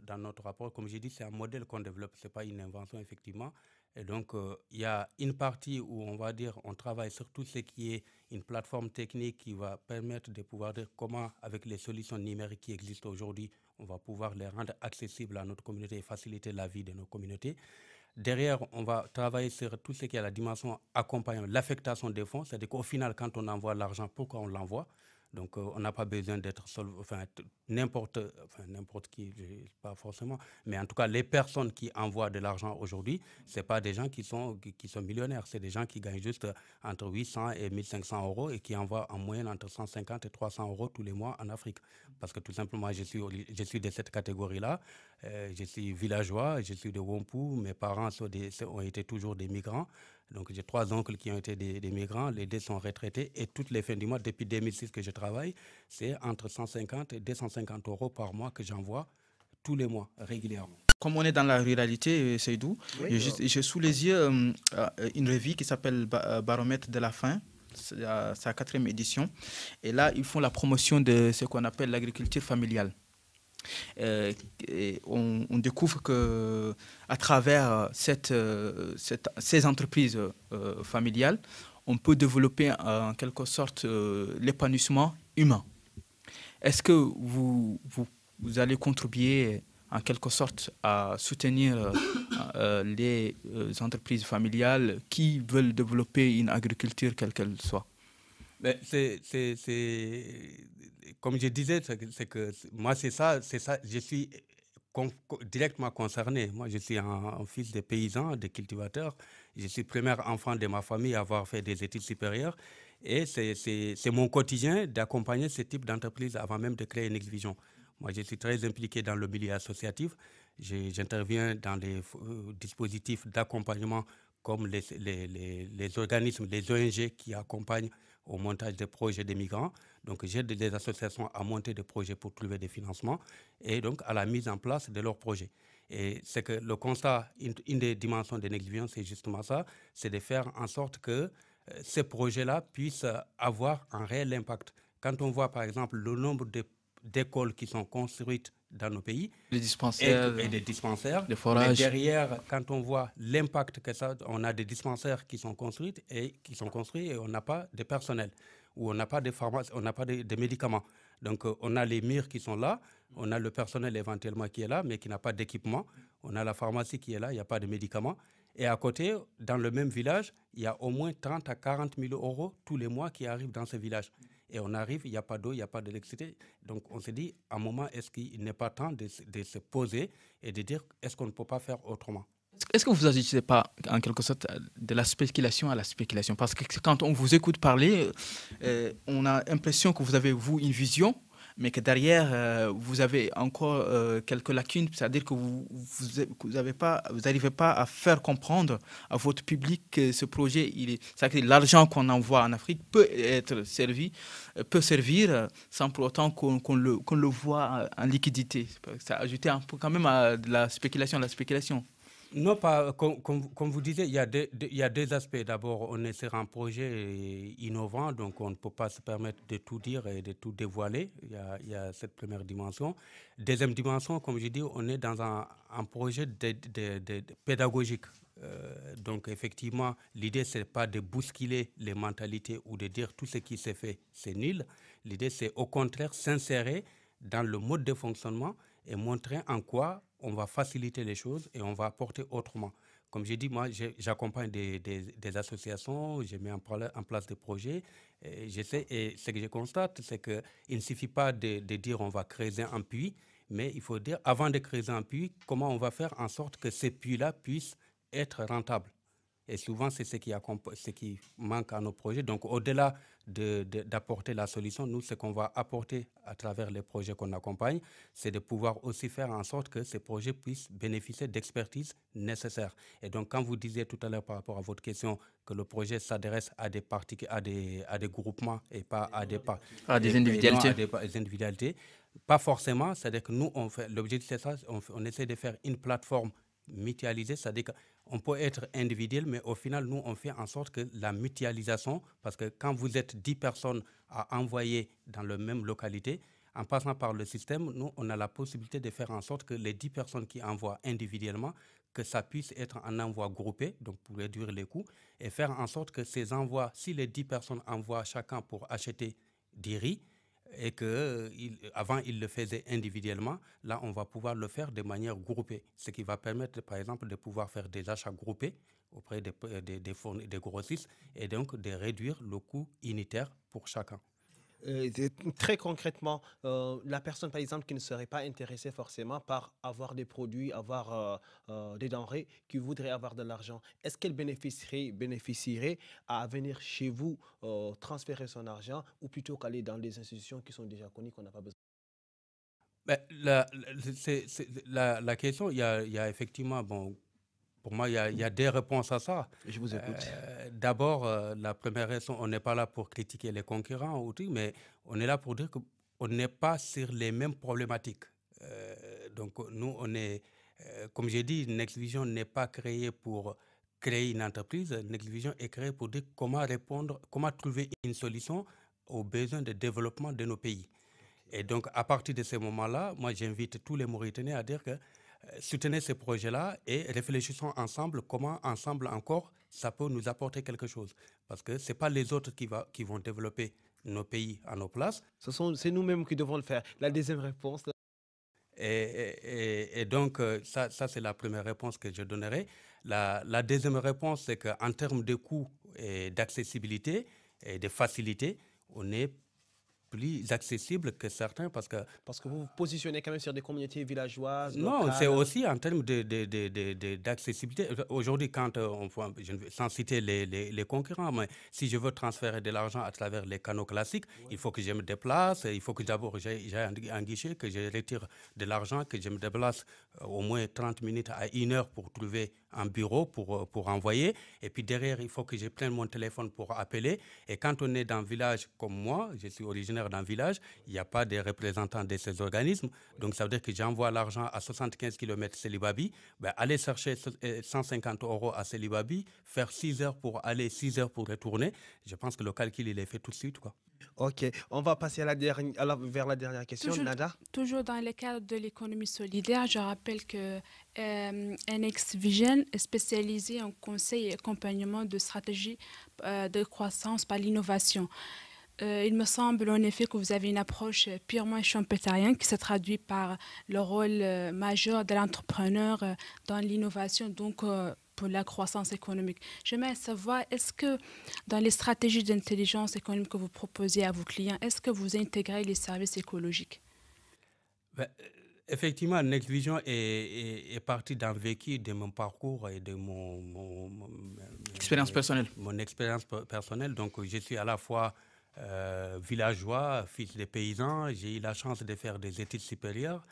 dans notre rapport. Comme j'ai dit, c'est un modèle qu'on développe, ce n'est pas une invention, effectivement. Et donc, il y a une partie où on va dire, on travaille sur tout ce qui est une plateforme technique qui va permettre de pouvoir dire comment, avec les solutions numériques qui existent aujourd'hui, on va pouvoir les rendre accessibles à notre communauté et faciliter la vie de nos communautés. Derrière, on va travailler sur tout ce qui est la dimension accompagnant l'affectation des fonds. C'est-à-dire qu'au final, quand on envoie l'argent, pourquoi on l'envoie? Donc, on n'a pas besoin d'être seul, n'importe qui, pas forcément, mais en tout cas, les personnes qui envoient de l'argent aujourd'hui, ce n'est pas des gens qui sont millionnaires, c'est des gens qui gagnent juste entre 800 et 1 500 € et qui envoient en moyenne entre 150 et 300 € tous les mois en Afrique. Parce que tout simplement, je suis de cette catégorie-là, je suis villageois, je suis de Wompou, mes parents ont été toujours des migrants. Donc, j'ai 3 oncles qui ont été des migrants, les 2 sont retraités et toutes les fins du mois, depuis 2006 que je travaille, c'est entre 150 et 250 € par mois que j'envoie tous les mois, régulièrement. Comme on est dans la ruralité, Seydou, oui, j'ai sous les yeux une revue qui s'appelle Baromètre de la faim. C'est sa 4e édition. Et là, ils font la promotion de ce qu'on appelle l'agriculture familiale. Et on découvre qu'à travers ces entreprises familiales, on peut développer en quelque sorte l'épanouissement humain. Est-ce que vous allez contribuer en quelque sorte à soutenir les entreprises familiales qui veulent développer une agriculture quelle qu'elle soit? Comme je disais, c'est que moi, c'est ça, je suis directement concerné. Moi, je suis un fils de paysans, de cultivateurs. Je suis le premier enfant de ma famille à avoir fait des études supérieures. Et c'est mon quotidien d'accompagner ce type d'entreprise avant même de créer une Vision. Moi, je suis très impliqué dans le milieu associatif. J'interviens dans des dispositifs d'accompagnement comme les organismes, les ONG qui accompagnent au montage des projets des migrants. Donc, j'aide des associations à monter des projets pour trouver des financements et donc à la mise en place de leurs projets. Et c'est que le constat, une des dimensions de Next, c'est justement ça, c'est de faire en sorte que ces projets-là puissent avoir un réel impact. Quand on voit, par exemple, le nombre d'écoles qui sont construites dans nos pays, des dispensaires, et des dispensaires, des forages. Mais derrière, quand on voit l'impact que ça, on a des dispensaires qui sont construits et on n'a pas de personnel, ou on n'a pas de pharmacie, on n'a pas de médicaments. Donc on a les murs qui sont là, on a le personnel éventuellement qui est là, mais qui n'a pas d'équipement. On a la pharmacie qui est là, il n'y a pas de médicaments. Et à côté, dans le même village, il y a au moins 30 à 40 000 euros tous les mois qui arrivent dans ce village. Et on arrive, il n'y a pas d'eau, il n'y a pas d'électricité. Donc on se dit, à un moment, est-ce qu'il n'est pas temps de se poser et de dire, est-ce qu'on ne peut pas faire autrement? Est-ce que vous n'agissez pas, en quelque sorte, de la spéculation à la spéculation? Parce que quand on vous écoute parler, on a l'impression que vous avez, vous, une vision, mais que derrière, vous avez encore quelques lacunes, c'est-à-dire que vous n'arrivez pas à faire comprendre à votre public que ce projet, c'est-à-dire que l'argent qu'on envoie en Afrique peut servir sans pour autant qu'on le voit en liquidité. Ça a ajouté un peu quand même à de la spéculation à la spéculation. Non, pas, comme vous disiez, il y a deux aspects. D'abord, on est sur un projet innovant, donc on ne peut pas se permettre de tout dire et de tout dévoiler. Il y a cette première dimension. Deuxième dimension, comme je dis, on est dans un projet pédagogique. Donc, effectivement, l'idée, ce n'est pas de bousculer les mentalités ou de dire tout ce qui s'est fait, c'est nul. L'idée, c'est au contraire s'insérer dans le mode de fonctionnement et montrer en quoi on va faciliter les choses et on va apporter autrement. Comme j'ai dit, moi, j'accompagne des associations, j'ai mis en place des projets. Et ce que je constate, c'est qu'il ne suffit pas de dire on va creuser un puits, mais il faut dire, avant de creuser un puits, comment on va faire en sorte que ces puits-là puissent être rentables. Et souvent, c'est ce qui manque à nos projets. Donc, au-delà d'apporter la solution, nous, ce qu'on va apporter à travers les projets qu'on accompagne, c'est de pouvoir aussi faire en sorte que ces projets puissent bénéficier d'expertise nécessaire. Et donc, quand vous disiez tout à l'heure par rapport à votre question que le projet s'adresse à des groupements et pas à des individualités, pas forcément. C'est-à-dire que nous, l'objectif, c'est ça, on essaie de faire une plateforme mutualisée, c'est-à-dire qu'on peut être individuel, mais au final, nous, on fait en sorte que la mutualisation, parce que quand vous êtes 10 personnes à envoyer dans la même localité, en passant par le système, nous, on a la possibilité de faire en sorte que les 10 personnes qui envoient individuellement, que ça puisse être un envoi groupé, donc pour réduire les coûts, et faire en sorte que ces envois, si les 10 personnes envoient chacun pour acheter du riz, et qu'avant, ils le faisaient individuellement. Là, on va pouvoir le faire de manière groupée, ce qui va permettre, par exemple, de pouvoir faire des achats groupés auprès des grossistes et donc de réduire le coût unitaire pour chacun. Très concrètement, la personne, par exemple, qui ne serait pas intéressée forcément par avoir des produits, avoir des denrées, qui voudrait avoir de l'argent, est-ce qu'elle bénéficierait à venir chez vous transférer son argent ou plutôt qu'aller dans des institutions qui sont déjà connues, qu'on n'a pas besoin? La question, il y a effectivement, pour moi, il y a des réponses à ça. Je vous écoute. D'abord, la première raison, on n'est pas là pour critiquer les concurrents, mais on est là pour dire qu'on n'est pas sur les mêmes problématiques. Donc, nous, comme j'ai dit, Next Vision n'est pas créé pour créer une entreprise. Next Vision est créé pour dire comment trouver une solution aux besoins de développement de nos pays. Et donc, à partir de ce moment-là, moi, j'invite tous les Mauritaniens à dire que soutenez ces projets-là et réfléchissons ensemble comment, ensemble encore, ça peut nous apporter quelque chose. Parce que ce n'est pas les autres qui vont développer nos pays à nos places. C'est nous-mêmes qui devons le faire. La deuxième réponse. Et donc, ça c'est la première réponse que je donnerai. La deuxième réponse, c'est qu'en termes de coûts et d'accessibilité et de facilité, on est plus accessible que certains parce que vous vous positionnez quand même sur des communautés villageoises. Non, locales. c'est aussi en termes d'accessibilité. Aujourd'hui, quand sans citer les concurrents, mais si je veux transférer de l'argent à travers les canaux classiques, il faut que je me déplace, il faut que d'abord j'aille un guichet, que je retire de l'argent, que je me déplace au moins 30 minutes à 1 heure pour trouver un bureau pour envoyer. Et puis derrière, il faut que je prenne mon téléphone pour appeler. Et quand on est dans un village comme moi, je suis originaire d'un village, il n'y a pas de représentants de ces organismes. Donc ça veut dire que j'envoie l'argent à 75 km Célibabi, aller chercher 150 € à Célibabi, faire 6 heures pour aller, 6 heures pour retourner. Je pense que le calcul, il est fait tout de suite, quoi. Ok, on va passer vers la dernière question. Nada? Toujours dans le cadre de l'économie solidaire, je rappelle que NX Vision est spécialisé en conseil et accompagnement de stratégies de croissance par l'innovation. Il me semble en effet que vous avez une approche purement schumpeterienne qui se traduit par le rôle majeur de l'entrepreneur dans l'innovation, donc pour la croissance économique. J'aimerais savoir, est-ce que dans les stratégies d'intelligence économique que vous proposez à vos clients, est-ce que vous intégrez les services écologiques? Effectivement, Next Vision est partie d'un vécu de mon parcours et de mon expérience personnelle. Mon expérience personnelle. Donc, je suis à la fois villageois, fils de paysans. J'ai eu la chance de faire des études supérieures.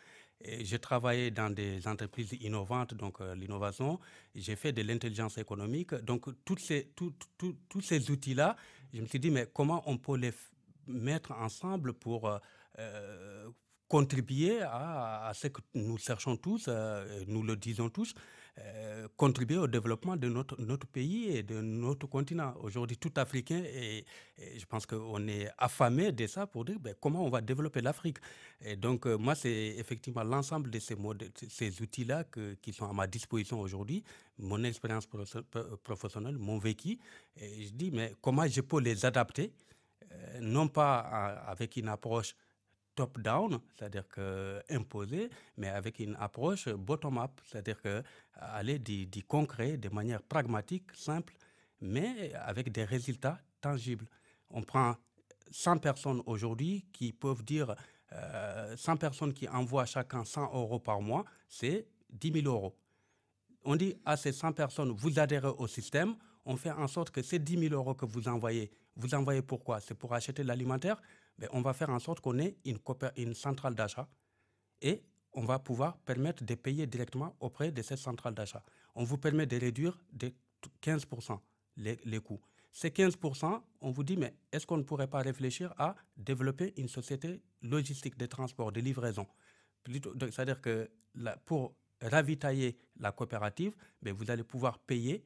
J'ai travaillé dans des entreprises innovantes, donc l'innovation. J'ai fait de l'intelligence économique. Donc, tous ces outils-là, je me suis dit, mais comment on peut les mettre ensemble pour contribuer à ce que nous cherchons tous, nous le disons tous, contribuer au développement de notre pays et de notre continent. Aujourd'hui, tout Africain, et je pense qu'on est affamé de ça pour dire comment on va développer l'Afrique. Et donc, moi, c'est effectivement l'ensemble de ces outils-là qui sont à ma disposition aujourd'hui, mon expérience professionnelle, mon vécu. Et je dis, mais comment je peux les adapter, non pas avec une approche top-down, c'est-à-dire imposé, mais avec une approche bottom-up, c'est-à-dire aller du concret, de manière pragmatique, simple, mais avec des résultats tangibles. On prend 100 personnes aujourd'hui qui peuvent dire, 100 personnes qui envoient chacun 100 € par mois, c'est 10 000 €. On dit à ces 100 personnes, vous adhérez au système, on fait en sorte que ces 10 000 € que vous envoyez pourquoi? C'est pour acheter l'alimentaire. Mais on va faire en sorte qu'on ait une centrale d'achat et on va pouvoir permettre de payer directement auprès de cette centrale d'achat. On vous permet de réduire de 15% les coûts. Ces 15%, on vous dit, mais est-ce qu'on ne pourrait pas réfléchir à développer une société logistique de transport, de livraison? C'est-à-dire que pour ravitailler la coopérative, vous allez pouvoir payer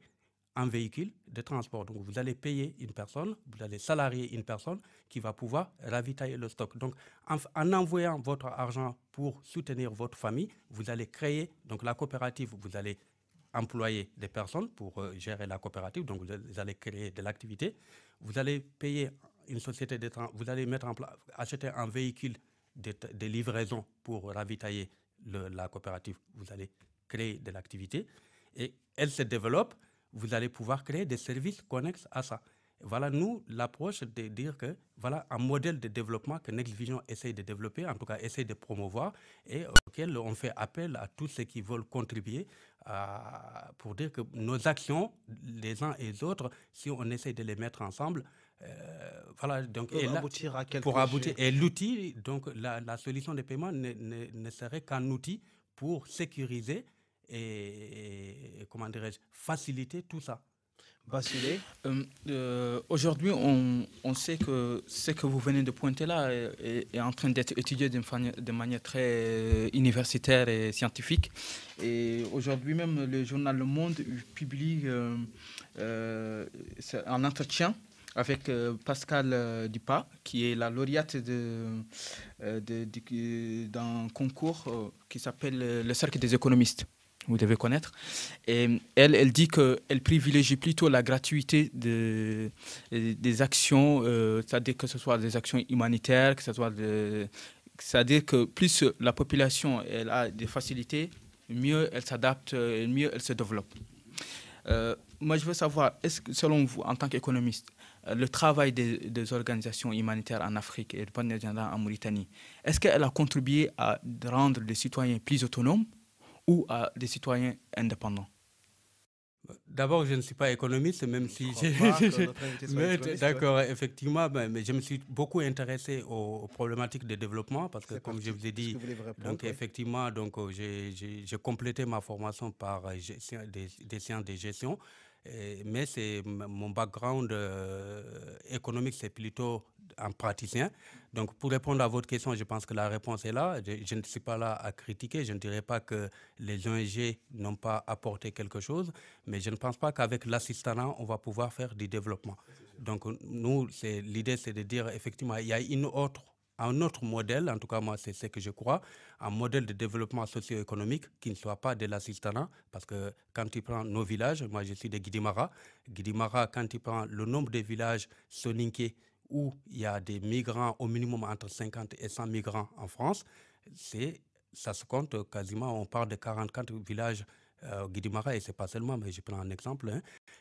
un véhicule de transport. Donc, vous allez payer une personne, vous allez salarier une personne qui va pouvoir ravitailler le stock. Donc, en envoyant votre argent pour soutenir votre famille, vous allez créer, donc la coopérative, vous allez employer des personnes pour gérer la coopérative, donc vous allez créer de l'activité. Vous allez payer une société de transport, vous allez acheter un véhicule de livraison pour ravitailler la coopérative. Vous allez créer de l'activité et elle se développe. Vous allez pouvoir créer des services connexes à ça. Voilà, nous, l'approche de dire que voilà un modèle de développement que Next Vision essaie de développer, en tout cas essaie de promouvoir, et auquel on fait appel à tous ceux qui veulent contribuer pour dire que nos actions, les uns et les autres, si on essaie de les mettre ensemble, voilà, donc pour aboutir. Et l'outil, donc la solution de paiement ne serait qu'un outil pour sécuriser et comment dirais-je, faciliter tout ça. Aujourd'hui, on sait que ce que vous venez de pointer là est en train d'être étudié de manière très universitaire et scientifique. Et aujourd'hui même, le journal Le Monde publie un entretien avec Pascal Dupas, qui est la lauréate d'un concours qui s'appelle le Cercle des économistes. Vous devez connaître. Et elle dit qu'elle privilégie plutôt la gratuité des actions, c'est-à-dire que ce soit des actions humanitaires, que ce soit c'est-à-dire que plus la population elle a des facilités, mieux elle s'adapte, mieux elle se développe. Moi, je veux savoir, est-ce que, selon vous, en tant qu'économiste, le travail des organisations humanitaires en Afrique et de partenariat en Mauritanie, est-ce qu'elle a contribué à rendre les citoyens plus autonomes ou à des citoyens indépendants? D'abord, je ne suis pas économiste, même si d'accord, effectivement, mais je me suis beaucoup intéressé aux problématiques de développement parce que, comme je vous ai dit, donc effectivement, donc j'ai complété ma formation par des sciences de gestion. Mais mon background économique, c'est plutôt un praticien. Donc, pour répondre à votre question, je pense que la réponse est là. Je ne suis pas là à critiquer. Je ne dirais pas que les ONG n'ont pas apporté quelque chose, mais je ne pense pas qu'avec l'assistanat, on va pouvoir faire du développement. Donc, nous, l'idée, c'est de dire, effectivement, il y a un autre modèle, en tout cas moi c'est ce que je crois, un modèle de développement socio-économique qui ne soit pas de l'assistanat, parce que quand tu prends nos villages, moi je suis de Guidimara, quand tu prends le nombre de villages soninké où il y a des migrants au minimum entre 50 et 100 migrants en France, ça se compte quasiment, on parle de 44 villages Guidimara, et ce n'est pas seulement, mais je prends un exemple. Hein.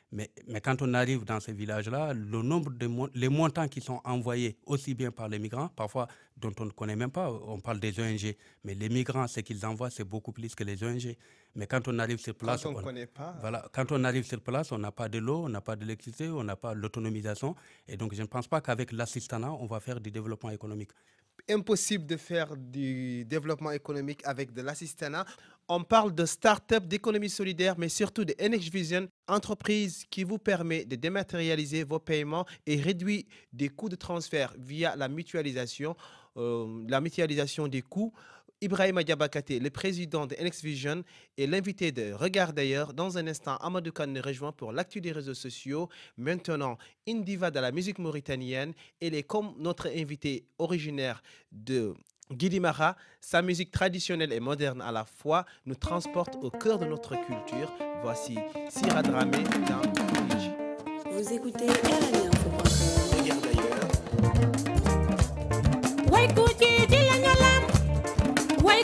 Mais quand on arrive dans ces villages-là, le nombre les montants qui sont envoyés aussi bien par les migrants, parfois dont on ne connaît même pas, on parle des ONG, mais les migrants, ce qu'ils envoient, c'est beaucoup plus que les ONG. Mais quand on arrive sur place, quand on connaît pas. Voilà, quand on arrive sur place, on n'a pas de l'eau, on n'a pas d'électricité, on n'a pas l'autonomisation. Et donc, je ne pense pas qu'avec l'assistanat, on va faire du développement économique. Impossible de faire du développement économique avec de l'assistanat. On parle de start-up, d'économie solidaire, mais surtout de NX Vision, entreprise qui vous permet de dématérialiser vos paiements et réduire des coûts de transfert via la mutualisation des coûts. Ibrahima Diabakate, le président de NX Vision, est l'invité de Regard d'ailleurs. Dans un instant, Amadou Kane nous rejoint pour l'actu des réseaux sociaux. Maintenant, une diva de la musique mauritanienne. Elle est comme notre invité originaire de Guidimara. Sa musique traditionnelle et moderne à la fois nous transporte au cœur de notre culture. Voici Sira Dramé dans Luigi. Vous écoutez RMI Info.com. Regard d'ailleurs.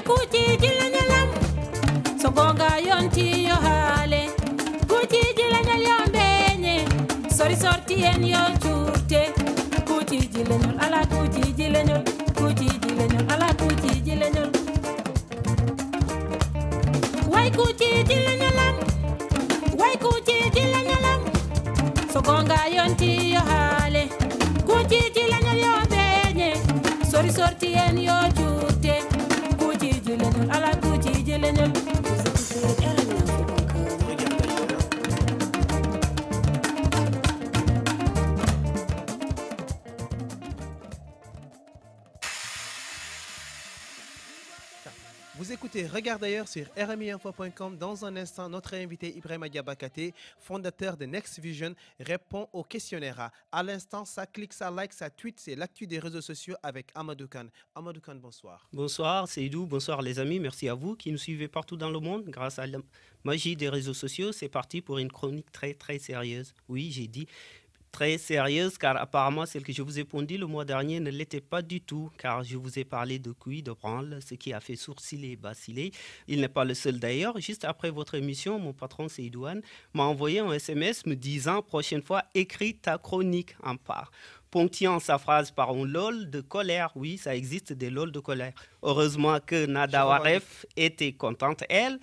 Kuti jilanyalam sogonga yonti yo hale kuti jilanyal benye sori sorti en yo churte kuti jilanyal ala kuti jilanyal ala kuti jilanyal way kuti jilanyalam sogonga yonti yo hale kuti jilanyal yo benye sori sorti en yo churte ala kuti jilenol. Vous écoutez RMI Info.com. Regard d'ailleurs. Vous écoutez Regard d'ailleurs sur RMIinfo.com. Dans un instant, notre invité Ibrahima Diabakate, fondateur de Next Vision, répond au questionnaire. À l'instant, ça clique, ça like, ça tweet. C'est l'actu des réseaux sociaux avec Amadou Kane. Amadou Kane, bonsoir. Bonsoir Seydou, bonsoir les amis. Merci à vous qui nous suivez partout dans le monde. Grâce à la magie des réseaux sociaux, c'est parti pour une chronique très très sérieuse. Oui, j'ai dit très sérieuse, car apparemment celle que je vous ai pondue le mois dernier ne l'était pas du tout, car je vous ai parlé de QI, de branle, ce qui a fait sourciller et baciller. Il n'est pas le seul d'ailleurs. Juste après votre émission, mon patron Seydouane m'a envoyé un SMS me disant « Prochaine fois, écris ta chronique en part ». Ponctuant sa phrase par un lol de colère. Oui, ça existe des lol de colère. Heureusement que Nada Waref était contente, elle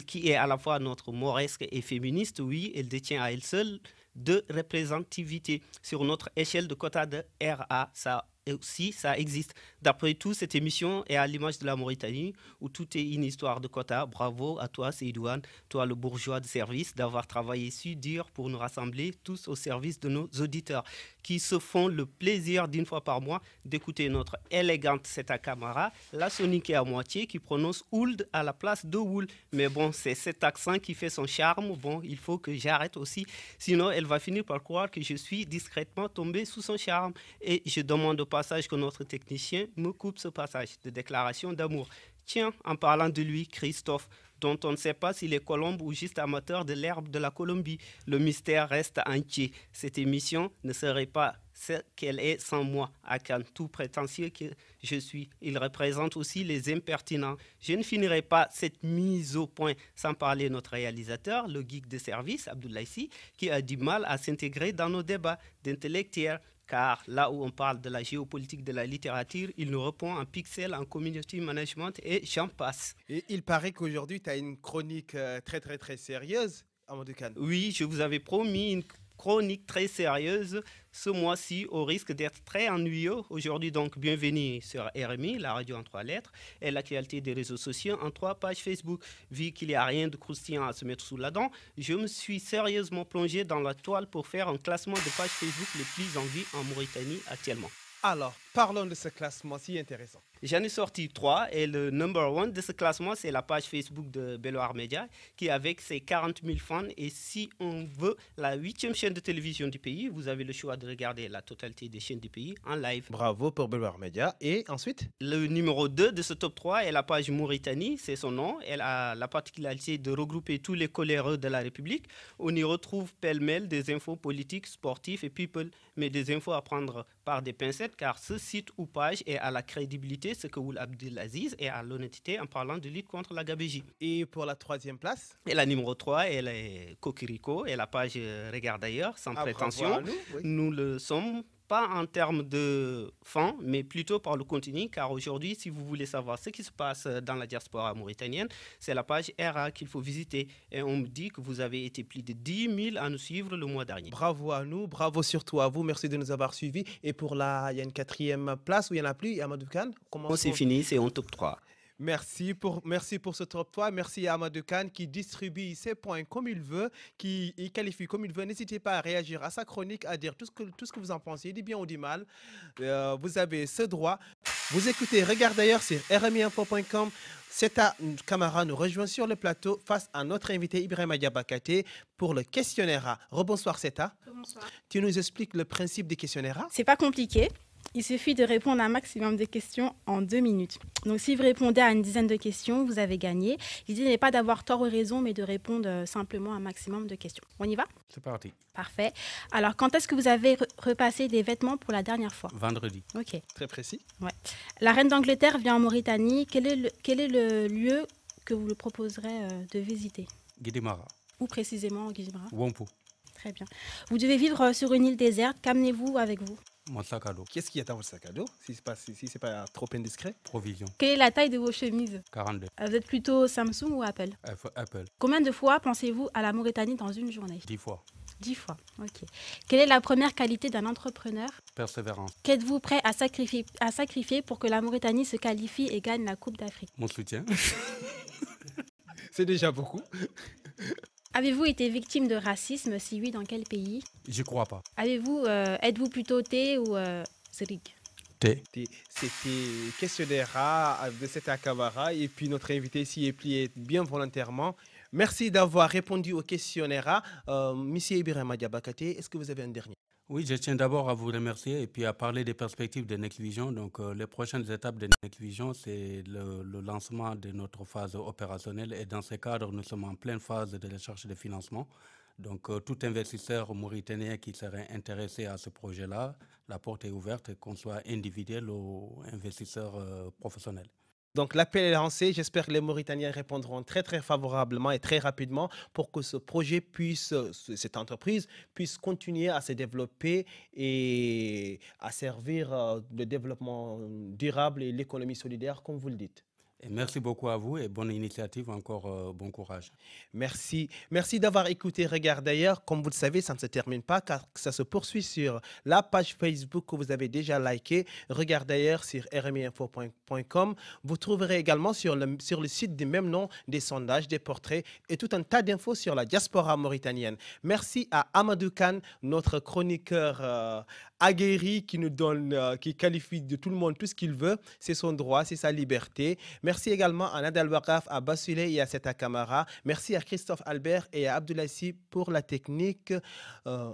qui est à la fois notre mauresque et féministe, oui, elle détient à elle seule de représentativité sur notre échelle de quota de RA. Ça aussi, ça existe. D'après tout, cette émission est à l'image de la Mauritanie, où tout est une histoire de quota. Bravo à toi, Seydouane, toi le bourgeois de service, d'avoir travaillé si dur pour nous rassembler tous au service de nos auditeurs, qui se font le plaisir d'une fois par mois d'écouter notre élégante Seta Camara, la sonique à moitié, qui prononce Ould à la place de Woul. Mais bon, c'est cet accent qui fait son charme. Bon, il faut que j'arrête aussi, sinon elle va finir par croire que je suis discrètement tombé sous son charme. Et je demande au passage que notre technicien me coupe ce passage de déclaration d'amour. Tiens, en parlant de lui, Christophe, dont on ne sait pas s'il est colombe ou juste amateur de l'herbe de la Colombie. Le mystère reste entier. Cette émission ne serait pas ce qu'elle est sans moi, Akan, tout prétentieux que je suis. Il représente aussi les impertinents. Je ne finirai pas cette mise au point sans parler de notre réalisateur, le geek de service, Abdoulaye Sy, qui a du mal à s'intégrer dans nos débats d'intellectuels. Car là où on parle de la géopolitique de la littérature, il nous répond en pixel, en community management et j'en passe. Et il paraît qu'aujourd'hui, tu as une chronique très sérieuse, Amadou Kane. Oui, je vous avais promis une chronique très sérieuse ce mois-ci, au risque d'être très ennuyeux. Aujourd'hui, donc, bienvenue sur RMI, la radio en 3 lettres, et l'actualité des réseaux sociaux en 3 pages Facebook. Vu qu'il n'y a rien de croustillant à se mettre sous la dent, je me suis sérieusement plongé dans la toile pour faire un classement de pages Facebook les plus en vue en Mauritanie actuellement. Alors, parlons de ce classement si intéressant. J'en ai sorti 3 et le number 1 de ce classement, c'est la page Facebook de Beloar Media qui avec ses 40 000 fans et si on veut la 8e chaîne de télévision du pays, vous avez le choix de regarder la totalité des chaînes du pays en live. Bravo pour Beloar Media. Et ensuite? Le numéro 2 de ce top 3 est la page Mauritanie, c'est son nom. Elle a la particularité de regrouper tous les coléreux de la République. On y retrouve pêle-mêle des infos politiques, sportives et people, mais des infos à prendre par des pincettes car ce site ou page est à la crédibilité ce que Ould Abdelaziz est à l'honnêteté en parlant de lutte contre la gabegie. Et pour la 3e place? Et la numéro 3, elle est Cocorico et la page Regarde ailleurs, sans prétention. Nous le sommes pas en termes de fond, mais plutôt par le contenu, car aujourd'hui, si vous voulez savoir ce qui se passe dans la diaspora mauritanienne, c'est la page RA qu'il faut visiter. Et on me dit que vous avez été plus de 10 000 à nous suivre le mois dernier. Bravo à nous, bravo surtout à vous, merci de nous avoir suivis. Et pour il y a une 4e place où il n'y en a plus, Amadou Kane. C'est fini, c'est en top 3. Merci pour ce top 3. Merci à Amadou Kane qui distribue ses points comme il veut, qui qualifie comme il veut. N'hésitez pas à réagir à sa chronique, à dire tout ce que vous en pensez, du bien ou du mal. Vous avez ce droit. Vous écoutez Regarde d'ailleurs sur rmi-info.com. Seta Camara nous rejoint sur le plateau face à notre invité Ibrahima Diabakate pour le questionnaire A. Rebonsoir Seta. Bonsoir. Tu nous expliques le principe du questionnaire A? C'est pas compliqué. Il suffit de répondre à un maximum de questions en 2 minutes. Donc, si vous répondez à une dizaine de questions, vous avez gagné. L'idée n'est pas d'avoir tort ou raison, mais de répondre simplement à un maximum de questions. On y va? C'est parti. Parfait. Alors, quand est-ce que vous avez repassé des vêtements pour la dernière fois? Vendredi. Ok. Très précis. Ouais. La reine d'Angleterre vient en Mauritanie. Quel est le lieu que vous lui proposerez de visiter? Guidimara. Où précisément, Guidimara? Wompo. Très bien. Vous devez vivre sur une île déserte. Qu'amenez-vous avec vous? Mon sac à dos. Qu'est-ce qu'il y a dans votre sac à dos, si ce n'est pas trop indiscret? Provision. Quelle est la taille de vos chemises? 42. Vous êtes plutôt Samsung ou Apple? Apple. Combien de fois pensez-vous à la Mauritanie dans une journée? 10 fois. 10 fois, ok. Quelle est la première qualité d'un entrepreneur? Persévérance. Qu'êtes-vous prêt à sacrifier pour que la Mauritanie se qualifie et gagne la Coupe d'Afrique? Mon soutien. C'est déjà beaucoup. Avez-vous été victime de racisme? Si oui, dans quel pays? Je crois pas. Êtes-vous plutôt thé ou zrig? Thé. C'était questionnaire A de Seta Camara et puis notre invité ici est plié bien volontairement. Merci d'avoir répondu au questionnaire A. Monsieur Ibrahima Diabakate, est-ce que vous avez un dernier? Oui, je tiens d'abord à vous remercier et puis à parler des perspectives de Next Vision. Donc, les prochaines étapes de Next Vision, c'est le lancement de notre phase opérationnelle. Et dans ce cadre, nous sommes en pleine phase de recherche de financement. Donc, tout investisseur mauritanien qui serait intéressé à ce projet-là, la porte est ouverte, qu'on soit individuel ou investisseur professionnel. Donc l'appel est lancé, j'espère que les Mauritaniens répondront très favorablement et très rapidement pour que ce projet cette entreprise puisse continuer à se développer et à servir le développement durable et l'économie solidaire comme vous le dites. Et merci beaucoup à vous et bonne initiative, encore bon courage. Merci. Merci d'avoir écouté Regarde d'ailleurs. Comme vous le savez, ça ne se termine pas car ça se poursuit sur la page Facebook que vous avez déjà liké. Regarde d'ailleurs sur rmi-info.com. Vous trouverez également sur le site du même nom des sondages, des portraits et tout un tas d'infos sur la diaspora mauritanienne. Merci à Amadou Kane, notre chroniqueur aguerri qui qualifie de tout le monde tout ce qu'il veut. C'est son droit, c'est sa liberté. Merci également à Nadal Wakaf, à Basule et à Seta Camara. Merci à Christophe Albert et à Abdoulaye Sy pour la technique.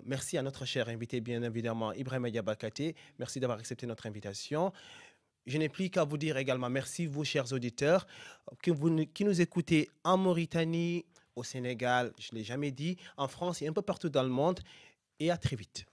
Merci à notre cher invité, bien évidemment, Ibrahima Diabakate. Merci d'avoir accepté notre invitation. Je n'ai plus qu'à vous dire également merci, vous, chers auditeurs, qui nous écoutez en Mauritanie, au Sénégal, je ne l'ai jamais dit, en France et un peu partout dans le monde. Et à très vite.